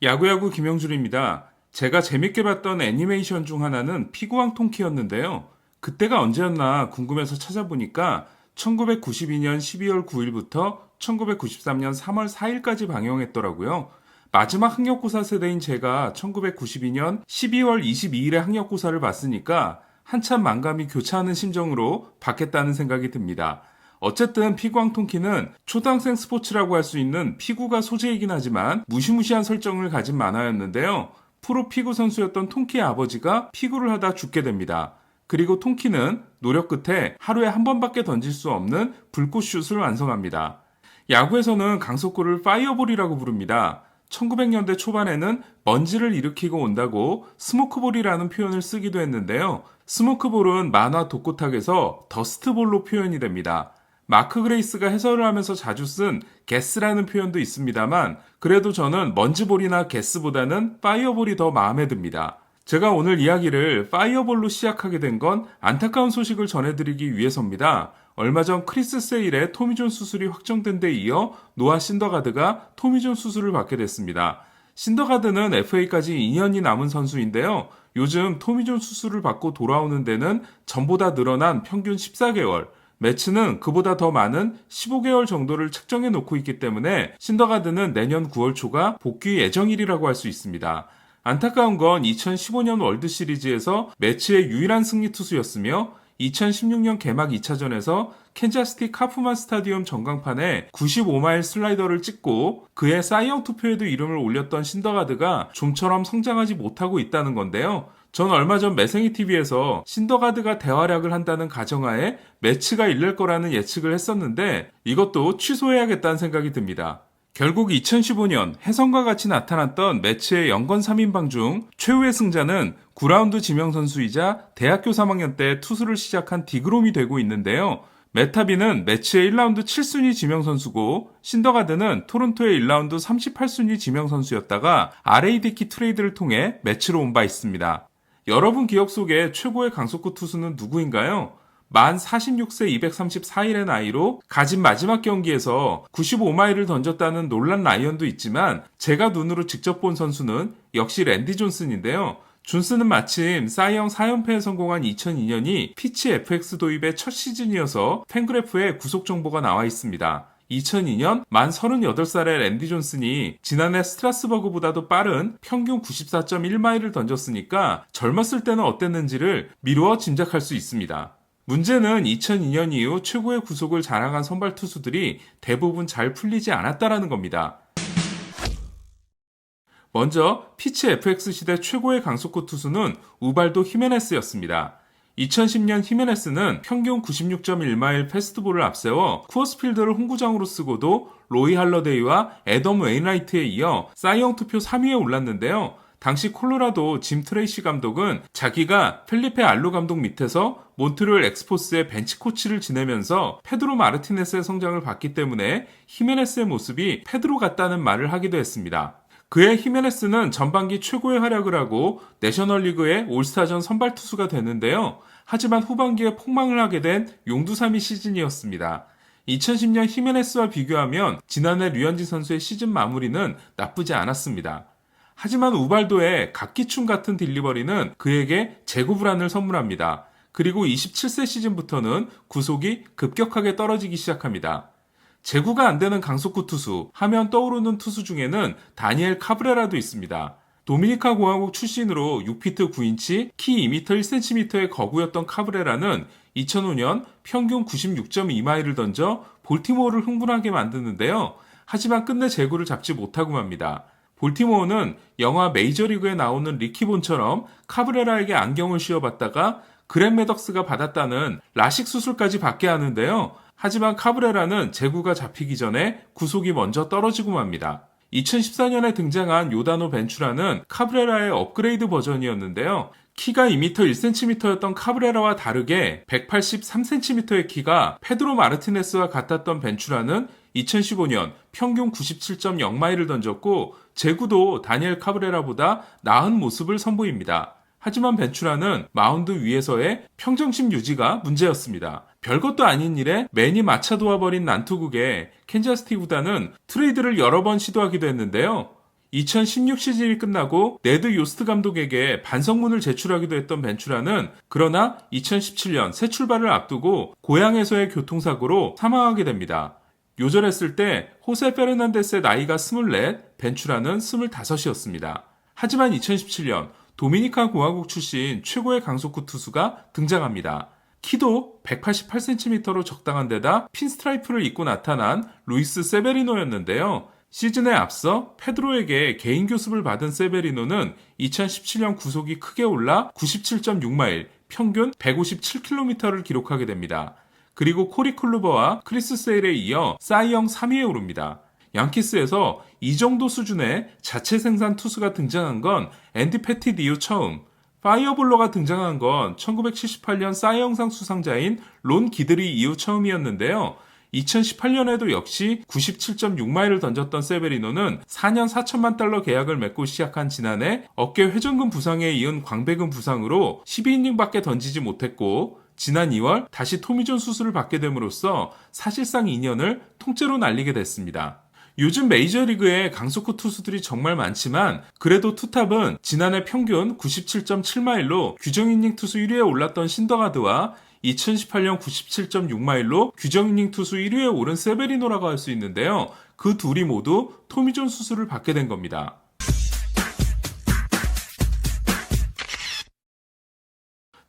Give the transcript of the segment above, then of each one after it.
야구야구 김영준입니다. 제가 재밌게 봤던 애니메이션 중 하나는 피구왕 통키였는데요. 그때가 언제였나 궁금해서 찾아보니까 1992년 12월 9일부터 1993년 3월 4일까지 방영했더라고요. 마지막 학력고사 세대인 제가 1992년 12월 22일에 학력고사를 봤으니까 한참 만감이 교차하는 심정으로 봤겠다는 생각이 듭니다. 어쨌든 피구왕 통키는 초등학생 스포츠라고 할 수 있는 피구가 소재이긴 하지만 무시무시한 설정을 가진 만화였는데요. 프로 피구 선수였던 통키의 아버지가 피구를 하다 죽게 됩니다. 그리고 통키는 노력 끝에 하루에 한 번밖에 던질 수 없는 불꽃슛을 완성합니다. 야구에서는 강속구를 파이어볼이라고 부릅니다. 1900년대 초반에는 먼지를 일으키고 온다고 스모크볼이라는 표현을 쓰기도 했는데요. 스모크볼은 만화 독고탁에서 더스트볼로 표현이 됩니다. 마크 그레이스가 해설을 하면서 자주 쓴 게스라는 표현도 있습니다만 그래도 저는 먼지볼이나 게스보다는 파이어볼이 더 마음에 듭니다. 제가 오늘 이야기를 파이어볼로 시작하게 된 건 안타까운 소식을 전해드리기 위해서입니다. 얼마 전 크리스 세일의 토미존 수술이 확정된 데 이어 노아 신더가드가 토미존 수술을 받게 됐습니다. 신더가드는 FA까지 2년이 남은 선수인데요. 요즘 토미존 수술을 받고 돌아오는 데는 전보다 늘어난 평균 14개월, 매치는 그보다 더 많은 15개월 정도를 책정해 놓고 있기 때문에 신더가드는 내년 9월 초가 복귀 예정일이라고 할 수 있습니다. 안타까운 건 2015년 월드시리즈에서 매치의 유일한 승리 투수였으며 2016년 개막 2차전에서 캔자스티 카프만 스타디움 전광판에 95마일 슬라이더를 찍고 그의 사이영 투표에도 이름을 올렸던 신더가드가 좀처럼 성장하지 못하고 있다는 건데요. 전 얼마 전 매생이TV에서 신더가드가 대활약을 한다는 가정하에 매치가 일낼 거라는 예측을 했었는데 이것도 취소해야겠다는 생각이 듭니다. 결국 2015년 혜성과 같이 나타났던 매치의 연건 3인방 중 최후의 승자는 9라운드 지명선수이자 대학교 3학년 때 투수를 시작한 디그롬이 되고 있는데요. 메타비는 매치의 1라운드 7순위 지명선수고 신더가드는 토론토의 1라운드 38순위 지명선수였다가 RA 디키 트레이드를 통해 매치로 온 바 있습니다. 여러분 기억 속에 최고의 강속구 투수는 누구인가요? 만 46세 234일의 나이로 가진 마지막 경기에서 95마일을 던졌다는 논란 라이언도 있지만 제가 눈으로 직접 본 선수는 역시 랜디 존슨인데요. 존슨은 마침 사이영 4연패에 성공한 2002년이 피치 FX 도입의 첫 시즌이어서 팬그래프에 구속 정보가 나와 있습니다. 2002년 만 38살의 랜디 존슨이 지난해 스트라스버그보다도 빠른 평균 94.1마일을 던졌으니까 젊었을 때는 어땠는지를 미루어 짐작할 수 있습니다. 문제는 2002년 이후 최고의 구속을 자랑한 선발 투수들이 대부분 잘 풀리지 않았다라는 겁니다. 먼저 피치 FX 시대 최고의 강속구 투수는 우발도 히메네스였습니다. 2010년 히메네스는 평균 96.1마일 패스트볼을 앞세워 쿠어스필드를 홈구장으로 쓰고도 로이 할러데이와 애덤 웨인라이트에 이어 사이영 투표 3위에 올랐는데요. 당시 콜로라도 짐 트레이시 감독은 자기가 펠리페 알루 감독 밑에서 몬트리올 엑스포스의 벤치 코치를 지내면서 페드로 마르티네스의 성장을 봤기 때문에 히메네스의 모습이 페드로 같다는 말을 하기도 했습니다. 그의 히메네스는 전반기 최고의 활약을 하고 내셔널리그의 올스타전 선발 투수가 됐는데요. 하지만 후반기에 폭망을 하게 된 용두사미 시즌이었습니다. 2010년 히메네스와 비교하면 지난해 류현진 선수의 시즌 마무리는 나쁘지 않았습니다. 하지만 우발도의 각기춤 같은 딜리버리는 그에게 재고불안을 선물합니다. 그리고 27세 시즌부터는 구속이 급격하게 떨어지기 시작합니다. 제구가 안 되는 강속구 투수 하면 떠오르는 투수 중에는 다니엘 카브레라도 있습니다. 도미니카 공화국 출신으로 6피트 9인치, 키 2m 1cm의 거구였던 카브레라는 2005년 평균 96.2마일을 던져 볼티모어를 흥분하게 만드는데요. 하지만 끝내 제구를 잡지 못하고 맙니다. 볼티모어는 영화 메이저리그에 나오는 리키본처럼 카브레라에게 안경을 씌워봤다가 그랜 매덕스가 받았다는 라식 수술까지 받게 하는데요. 하지만 카브레라는 제구가 잡히기 전에 구속이 먼저 떨어지고 맙니다. 2014년에 등장한 요다노 벤추라는 카브레라의 업그레이드 버전이었는데요. 키가 2m 1cm였던 카브레라와 다르게 183cm의 키가 페드로 마르티네스와 같았던 벤추라는 2015년 평균 97.0마일을 던졌고 제구도 다니엘 카브레라보다 나은 모습을 선보입니다. 하지만 벤추라는 마운드 위에서의 평정심 유지가 문제였습니다. 별것도 아닌 일에 맨이 마차도와 벌인 난투극에 캔자스티 구단은 트레이드를 여러 번 시도하기도 했는데요. 2016 시즌이 끝나고 네드 요스트 감독에게 반성문을 제출하기도 했던 벤츄라는 그러나 2017년 새 출발을 앞두고 고향에서의 교통사고로 사망하게 됩니다. 요절했을 때 호세 페르난데스의 나이가 24, 벤츄라는 25이었습니다. 하지만 2017년 도미니카 공화국 출신 최고의 강속구 투수가 등장합니다. 키도 188cm로 적당한 데다 핀스트라이프를 입고 나타난 루이스 세베리노였는데요. 시즌에 앞서 페드로에게 개인 교습을 받은 세베리노는 2017년 구속이 크게 올라 97.6마일, 평균 157km를 기록하게 됩니다. 그리고 코리 클루버와 크리스 세일에 이어 사이영 3위에 오릅니다. 양키스에서 이 정도 수준의 자체 생산 투수가 등장한 건 앤디 패티드 이후 처음, 파이어볼러가 등장한 건 1978년 사이영상 수상자인 론 기드리 이후 처음이었는데요. 2018년에도 역시 97.6마일을 던졌던 세베리노는 4년 4천만 달러 계약을 맺고 시작한 지난해 어깨 회전근 부상에 이은 광배근 부상으로 12이닝밖에 던지지 못했고 지난 2월 다시 토미존 수술을 받게 됨으로써 사실상 2년을 통째로 날리게 됐습니다. 요즘 메이저리그에 강속구 투수들이 정말 많지만 그래도 투탑은 지난해 평균 97.7마일로 규정이닝 투수 1위에 올랐던 신더가드와 2018년 97.6마일로 규정이닝 투수 1위에 오른 세베리노라고 할 수 있는데요. 그 둘이 모두 토미존 수술을 받게 된 겁니다.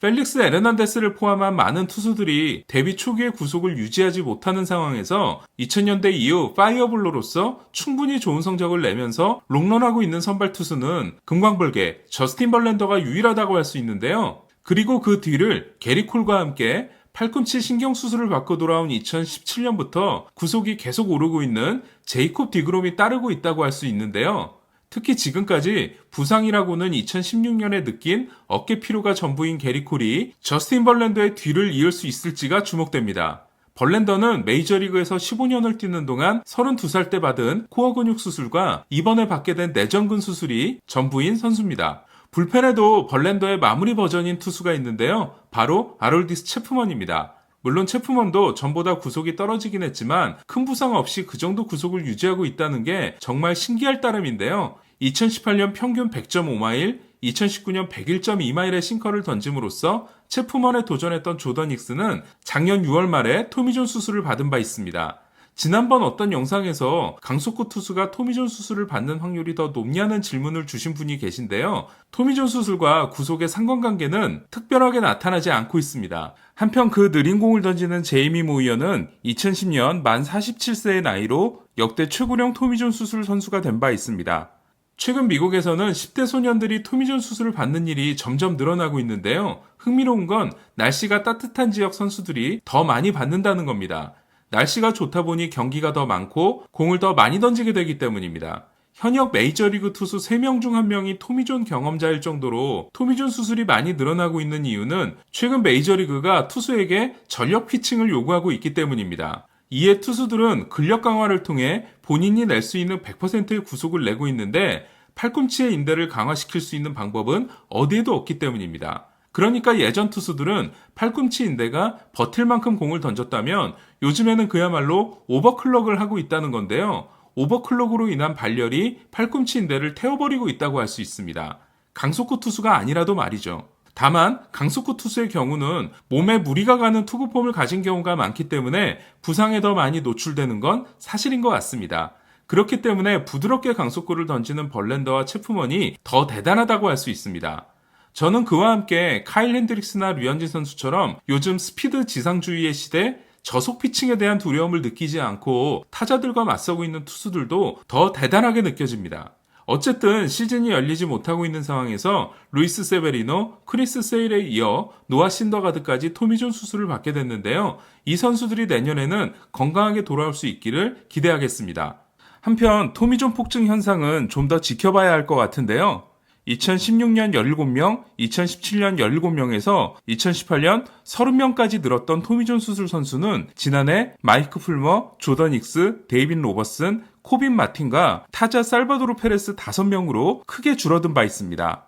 펠릭스 에르난데스를 포함한 많은 투수들이 데뷔 초기의 구속을 유지하지 못하는 상황에서 2000년대 이후 파이어볼로로서 충분히 좋은 성적을 내면서 롱런하고 있는 선발 투수는 금광불개 저스틴 벌랜더가 유일하다고 할 수 있는데요. 그리고 그 뒤를 게리 콜과 함께 팔꿈치 신경수술을 받고 돌아온 2017년부터 구속이 계속 오르고 있는 제이콥 디그롬이 따르고 있다고 할 수 있는데요. 특히 지금까지 부상이라고는 2016년에 느낀 어깨 피로가 전부인 게리 콜이 저스틴 벌랜더의 뒤를 이을 수 있을지가 주목됩니다. 벌랜더는 메이저리그에서 15년을 뛰는 동안 32살 때 받은 코어 근육 수술과 이번에 받게 된 내전근 수술이 전부인 선수입니다. 불펜에도 벌랜더의 마무리 버전인 투수가 있는데요. 바로 아롤디스 체프먼입니다. 물론 체프먼도 전보다 구속이 떨어지긴 했지만 큰 부상 없이 그 정도 구속을 유지하고 있다는 게 정말 신기할 따름인데요. 2018년 평균 100.5마일, 2019년 101.2마일의 싱커를 던짐으로써 체프먼에 도전했던 조던 닉스는 작년 6월 말에 토미존 수술을 받은 바 있습니다. 지난번 어떤 영상에서 강속구 투수가 토미존 수술을 받는 확률이 더 높냐는 질문을 주신 분이 계신데요. 토미존 수술과 구속의 상관관계는 특별하게 나타나지 않고 있습니다. 한편 그 느린 공을 던지는 제이미 모이어는 2010년 만 47세의 나이로 역대 최고령 토미존 수술 선수가 된 바 있습니다. 최근 미국에서는 10대 소년들이 토미존 수술을 받는 일이 점점 늘어나고 있는데요. 흥미로운 건 날씨가 따뜻한 지역 선수들이 더 많이 받는다는 겁니다. 날씨가 좋다 보니 경기가 더 많고 공을 더 많이 던지게 되기 때문입니다. 현역 메이저리그 투수 3명 중 1명이 토미존 경험자일 정도로 토미존 수술이 많이 늘어나고 있는 이유는 최근 메이저리그가 투수에게 전력 피칭을 요구하고 있기 때문입니다. 이에 투수들은 근력 강화를 통해 본인이 낼 수 있는 100%의 구속을 내고 있는데 팔꿈치의 인대를 강화시킬 수 있는 방법은 어디에도 없기 때문입니다. 그러니까 예전 투수들은 팔꿈치 인대가 버틸 만큼 공을 던졌다면 요즘에는 그야말로 오버클럭을 하고 있다는 건데요. 오버클럭으로 인한 발열이 팔꿈치 인대를 태워버리고 있다고 할 수 있습니다. 강속구 투수가 아니라도 말이죠. 다만 강속구 투수의 경우는 몸에 무리가 가는 투구폼을 가진 경우가 많기 때문에 부상에 더 많이 노출되는 건 사실인 것 같습니다. 그렇기 때문에 부드럽게 강속구를 던지는 벌랜더와 체프먼이 더 대단하다고 할 수 있습니다. 저는 그와 함께 카일 핸드릭스나 류현진 선수처럼 요즘 스피드 지상주의의 시대 저속 피칭에 대한 두려움을 느끼지 않고 타자들과 맞서고 있는 투수들도 더 대단하게 느껴집니다. 어쨌든 시즌이 열리지 못하고 있는 상황에서 루이스 세베리노, 크리스 세일에 이어 노아 신더가드까지 토미존 수술을 받게 됐는데요. 이 선수들이 내년에는 건강하게 돌아올 수 있기를 기대하겠습니다. 한편 토미존 폭증 현상은 좀 더 지켜봐야 할 것 같은데요. 2016년 17명, 2017년 17명에서 2018년 30명까지 늘었던 토미존 수술 선수는 지난해 마이크 풀머, 조던 익스, 데이빈 로버슨, 코빈 마틴과 타자 살바도르 페레스 5명으로 크게 줄어든 바 있습니다.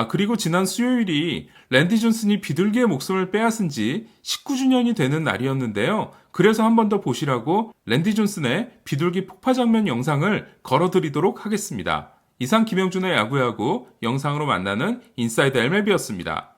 그리고 지난 수요일이 랜디 존슨이 비둘기의 목숨을 빼앗은 지 19주년이 되는 날이었는데요. 그래서 한 번 더 보시라고 랜디 존슨의 비둘기 폭파 장면 영상을 걸어드리도록 하겠습니다. 이상 김영준의 야구야구 영상으로 만나는 인사이드 MLB였습니다.